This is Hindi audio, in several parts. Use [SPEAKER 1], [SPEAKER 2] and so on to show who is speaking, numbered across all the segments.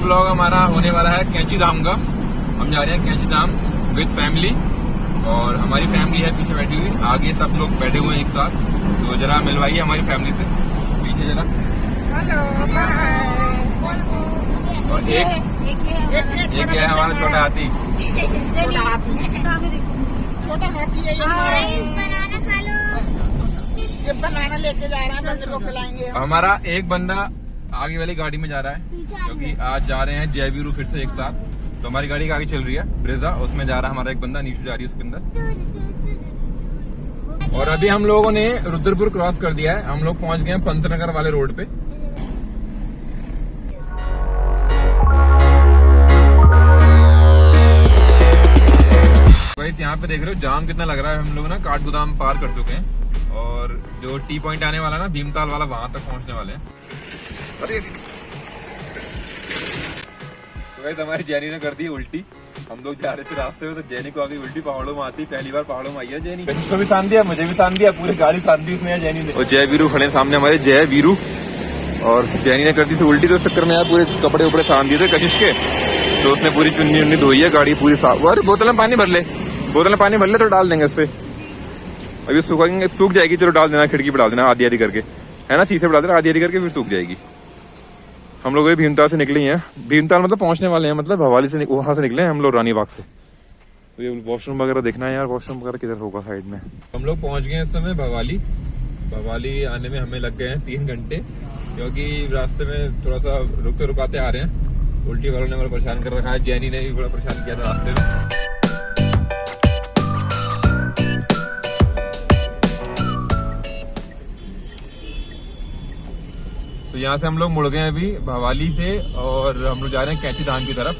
[SPEAKER 1] ब्लॉग हमारा होने वाला है कैंची धाम का। हम जा रहे हैं कैंची धाम विद फैमिली और हमारी फैमिली है पीछे बैठी हुई, आगे सब लोग बैठे हुए हैं एक साथ। तो जरा मिलवाइए हमारी फैमिली से पीछे जरा।
[SPEAKER 2] हेलो
[SPEAKER 1] और एक है हमारा छोटा हाथी।
[SPEAKER 2] छोटा हाथी है बनाना खा लो। ये बनाना लेके जा रहा है, मंदिर को खिलाएंगे।
[SPEAKER 1] हमारा एक बंदा आगे वाली गाड़ी में जा रहा है क्योंकि आज जा रहे हैं जय वीरू फिर से एक साथ। तो हमारी गाड़ी आगे चल रही है ब्रेजा, उसमें जा रहा है हमारा एक बंदा, नीशू जा रही है उसके अंदर। और अभी हम लोगों ने रुद्रपुर क्रॉस कर दिया है, हम लोग पहुंच गए हैं पंतनगर वाले रोड पे। यहाँ पे देख रहे हो जाम कितना लग रहा है। हम लोग ना काठगोदाम पार कर चुके हैं और जो टी पॉइंट आने वाला ना भीमताल वाला, वहां तक पहुंचने वाले हैं। अरे तो हमारी जैनी ने कर दी उल्टी। हम लोग जा रहे थे रास्ते में तो जैनी को आ गई उल्टी। पहाड़ों में आती, पहली बार पहाड़ों में आई है जैनी। इसको भी सान दिया, मुझे भी सान दिया, पूरी गाड़ी सान दी उसने जैनी ने। और जय वीरू खड़े सामने हमारे, जय वीरू। और जैनी ने कर दी थी उल्टी, तो चक्कर में यार पूरे कपड़े उपड़े सान दिए थे कशिश के। तो उसने पूरी चुन्नी उन्नी धोई है, गाड़ी पूरी साफ। अरे बोतल में पानी भर ले, बोतल में पानी भर ले तो डाल देंगे इस पे। अभी सूखेंगे, सूख जाएगी, चलो डाल देना, खिड़की पे डाल देना आधी आधी करके, है ना, शीशे पे डाल देना आधी आधी करके, फिर सूख जाएगी। हम लोग भीमताल से निकले हैं, भीमताल मतलब पहुंचने वाले हैं, मतलब भवाली से वहां से निकले हैं हम लोग रानी बाग से। तो ये वॉशरूम वगैरह देखना है यार, वॉशरूम वगैरह किधर होगा साइड में। हम लोग पहुंच गए इस समय भवाली। भवाली आने में हमें लग गए हैं 3 घंटे क्योंकि रास्ते में थोड़ा सा रुकते रुकाते आ रहे हैं। उल्टी वालों ने बड़ा परेशान कर रखा है, जैनी ने भी बड़ा परेशान किया था रास्ते में। तो यहाँ से हम लोग मुड़ गए हैं अभी भवाली से और हम लोग जा रहे हैं कैंची धाम की तरफ।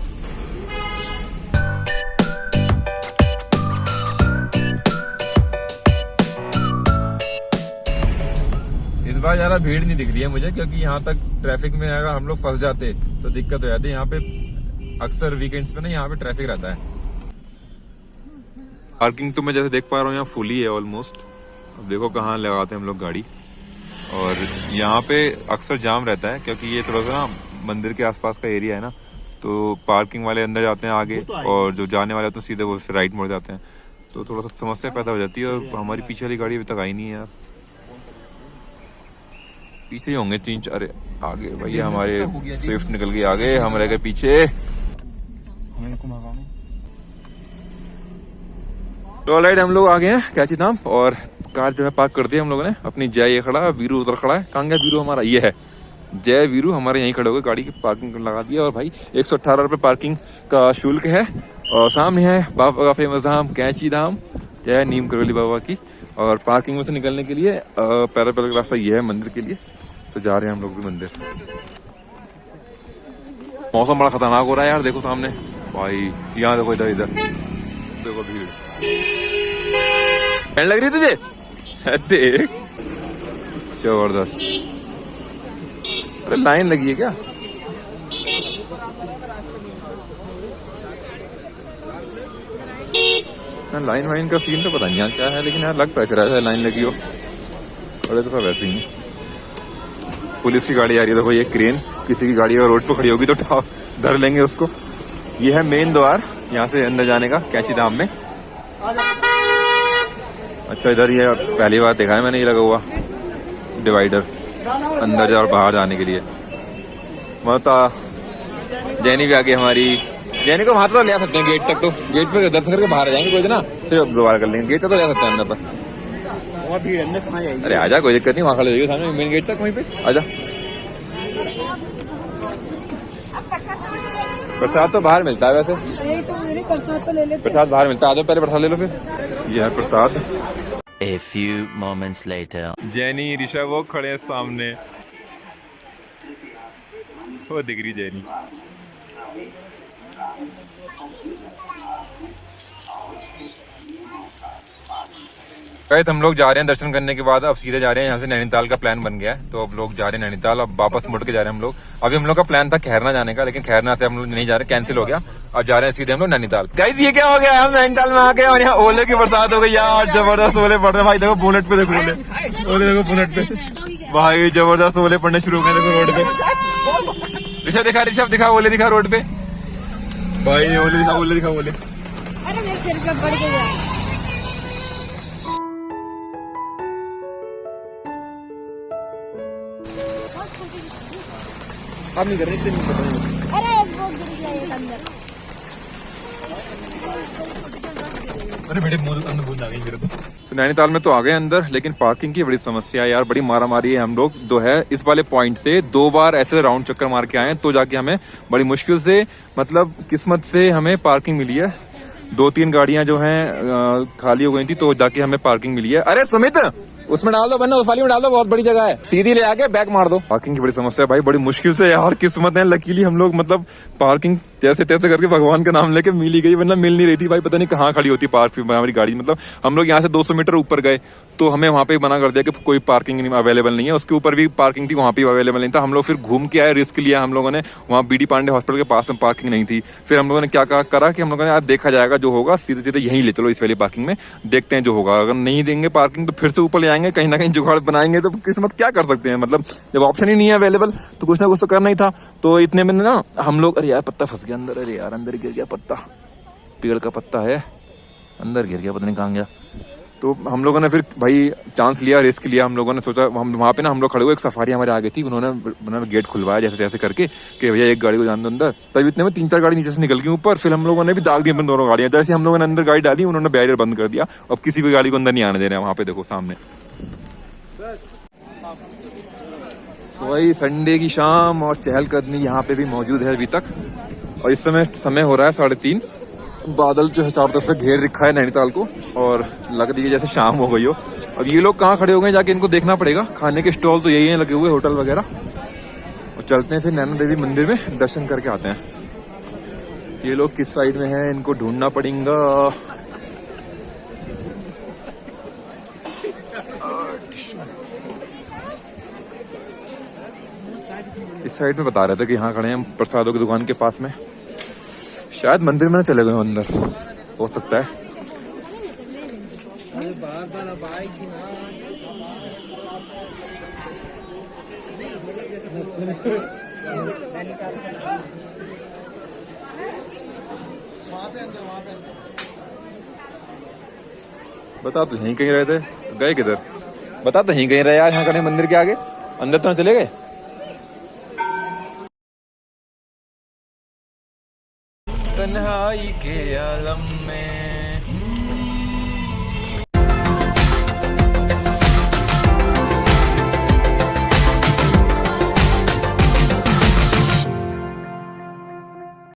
[SPEAKER 1] इस बार ज्यादा भीड़ नहीं दिख रही है मुझे क्योंकि यहाँ तक ट्रैफिक में अगर हम लोग फंस जाते तो दिक्कत हो जाती है। यहाँ पे अक्सर वीकेंड्स पे ना यहाँ पे ट्रैफिक रहता है। पार्किंग तो मैं जैसे देख पा रहा हूँ यहाँ फुल ही है ऑलमोस्ट। अब देखो कहाँ लगाते हैं हम लोग गाड़ी। और यहाँ पे अक्सर जाम रहता है क्योंकि ये थोड़ा सा ना मंदिर के आसपास का एरिया है ना, तो पार्किंग वाले अंदर जाते हैं आगे और जो जाने वाले होते हैं सीधे वो फिर राइट मुड़ जाते हैं, तो थोड़ा सा समस्या पैदा हो जाती है। और हमारी पीछे वाली गाड़ी अभी तक आई नहीं है यार, पीछे ही होंगे 3-4। अरे आगे भैया हमारे स्विफ्ट निकल गई आगे, हम रह गए पीछे। तो ऑलराइट हम लोग आ गए हैं कैंची धाम और कार जो है पार्क कर दी हम लोगों ने अपनी। जय ये खड़ा है, वीरू उधर खड़ा है। कहाँ गया वीरू हमारा? ये है जय वीरू हमारे यहीं खड़े हो गए, गाड़ी की पार्किंग लगा दिया। और भाई 118 रुपये पार्किंग का शुल्क है। और सामने है बाबा का फेमस धाम कैंची धाम, जय नीम करौली बाबा की। और पार्किंग में से निकलने के लिए पैदल रास्ता ये है मंदिर के लिए। तो जा रहे हैं हम लोग भी मंदिर। मौसम बड़ा खतरनाक हो रहा है यार, देखो सामने भाई, यहाँ देखो, इधर इधर देखो भीड़। ठंड लग रही तुझे? देख जबरदस्त। अरे लाइन लगी है क्या? लाइन वाइन का सीन तो पता नहीं यार क्या है, लेकिन यार लग तो ऐसे रहा है लाइन लगी हो। अरे तो सब वैसे ही। पुलिस की गाड़ी आ रही है, देखो ये क्रेन, किसी की गाड़ी अगर रोड पर खड़ी होगी तो धर लेंगे उसको। ये है मेन द्वार यहाँ से अंदर जाने का कैंची धाम में। अच्छा इधर ये पहली बार देखा है मैंने, ये लगा हुआ डिवाइडर अंदर जा और बाहर जाने के लिए। मतलब जैनी भी आ गई हमारी। जैनी को वहां तो ले सकते हैं गेट तक, तो गेट पे दर्शन करके बाहर आ जाएंगे कोई ना, फिर दोबारा कर लेंगे। गेट तक तो जा सकते हैं अंदर तक। अरे आजा, कोई दिक्कत नहीं, वहां खड़े जाइए सामने मेन गेट तक, वहीं पे आजा। प्रसाद तो बाहर मिलता है वैसे,
[SPEAKER 2] प्रसाद तो ले लेते,
[SPEAKER 1] प्रसाद बाहर मिलता है। आजा पहले प्रसाद ले लो फिर। ये है प्रसाद।
[SPEAKER 3] A few moments later.
[SPEAKER 1] जैनी Rishabh वो खड़े हैं सामने, वो दिख रही जैनी। गाइस हम लोग जा रहे हैं दर्शन करने के बाद, अब सीधे जा रहे हैं यहाँ से नैनीताल का प्लान बन गया है। तो अब लोग जा रहे हैं नैनीताल, अब वापस मुड़ के जा रहे हैं हम लोग। अभी हम लोग का प्लान था खैरना जाने का, लेकिन खैरना से हम लोग नहीं जा रहे, कैंसिल हो गया। अब जा रहे हैं सीधे हम लोग नैनीताल। गाइस ये क्या हो गया, हम नैनीताल में आ गए और यहाँ ओले की बरसात हो गई यार, जबरदस्त ओले पड़ रहे भाई। देखो बुलेट पे, देखो ओले देखो बुलेट पे भाई, जबरदस्त ओले पड़ने शुरू हो गए देखो रोड पे। ऋषभ दिखा, ऋषभ दिखा, ओले दिखा रोड पे। भाई ओले दिखा, ओले दिखा, ओले।
[SPEAKER 4] अरे मेरे सिर पे पड़ गया।
[SPEAKER 1] आप नहीं कर रहे, इतने नहीं कर रहे।
[SPEAKER 4] अरे वो गिर गया एक अंदर।
[SPEAKER 1] अरे बेटे अंदर बूंद आ गई मेरे को। तो नैनीताल में तो आ गए अंदर, लेकिन पार्किंग की बड़ी समस्या है यार, बड़ी मारा मारी है। हम लोग जो है इस वाले पॉइंट से 2 बार ऐसे राउंड चक्कर मार के आए, तो जाके हमें बड़ी मुश्किल से, मतलब किस्मत से हमें पार्किंग मिली है। 2-3 गाड़ियां जो हैं खाली हो गई थी, तो जाके हमें पार्किंग मिली है। अरे सुमित, उसमें डाल दो, वरना उस वाली में डाल दो, बहुत बड़ी जगह है, सीधी ले आके बैक मार दो। पार्किंग की बड़ी समस्या है भाई, बड़ी मुश्किल से यार, किस्मत है। लकीली हम लोग मतलब पार्किंग जैसे तैसे करके भगवान का नाम लेके मिल ही गई, वरना मिल नहीं रही थी भाई। पता नहीं कहाँ खड़ी होती पार्क हमारी गाड़ी। मतलब हम लोग यहाँ से 200 मीटर ऊपर गए, तो हमें वहाँ पे मना कर दिया कि कोई पार्किंग अवेलेबल नहीं है। उसके ऊपर भी पार्किंग थी, वहाँ पे अवेलेबल नहीं था। हम लोग फिर घूम के आए, रिस्क लिया हम लोगों ने। वहाँ बीडी पांडे हॉस्पिटल के पास में पार्किंग नहीं थी। फिर हम लोगों ने क्या करा कि हम लोगों ने आज देखा जाएगा, जो होगा सीधे सीधे यहीं ले चलो, इस वाली पार्किंग में देखते हैं जो होगा। अगर नहीं देंगे पार्किंग तो फिर से ऊपर ले आएंगे, कहीं ना कहीं जुगाड़ बनाएंगे। तो किस्मत क्या कर सकते हैं, मतलब जब ऑप्शन ही नहीं है अवेलेबल तो कुछ ना कुछ तो करना ही था। तो इतने में ना हम लोग, अरे यार पत्ता फंस गया अंदर, अरे यार अंदर गिर गया पत्ता, पेड़ का पत्ता है, अंदर गिर गया, पता नहीं कहाँ गया। तो हम लोगों ने फिर भाई चांस लिया, रिस्क लिया। हम लोगों ने सोचा, हम वहाँ पे ना हम लोग खड़े हुए, एक सफारी हमारे आ गई थी, उन्होंने गेट खुलवाया जैसे तैसे करके कि भैया एक गाड़ी को जान दो अंदर। तब इतने में 3-4 गाड़ी नीचे से निकल गई ऊपर। फिर हम लोगों ने भी डाल दी अपनी दोनों गाड़ियाँ। जैसे हम लोगों ने अंदर गाड़ी डाली, उन्होंने बैरियर बंद कर दिया। अब किसी भी गाड़ी को अंदर नहीं आने दे रहे हैं। वहाँ पे देखो सामने। वही संडे की शाम और चहलकदमी यहाँ पे भी मौजूद है अभी तक। और इस समय हो रहा है 3:30। बादल जो है चारों तरफ से घेर रखा है नैनीताल को, और लग रही है जैसे शाम हो गई हो। अब ये लोग कहाँ खड़े हो गए, जाके इनको देखना पड़ेगा। खाने के स्टॉल तो यही हैं लगे हुए, होटल वगैरह। और चलते हैं फिर नैना देवी मंदिर में दर्शन करके आते हैं। ये लोग किस साइड में हैं, इनको ढूंढना पड़ेगा। इस साइड में बता रहे थे कि यहाँ खड़े हैं, प्रसादों की दुकान के पास में। शायद मंदिर में ना चले गए अंदर, हो सकता है। बता तो यहीं कहीं रहे थे, गए किधर? बता तो यहीं कहीं रहे यार, यहाँ खड़े मंदिर के आगे, अंदर तो ना चले गए। तन्हाई के आलम में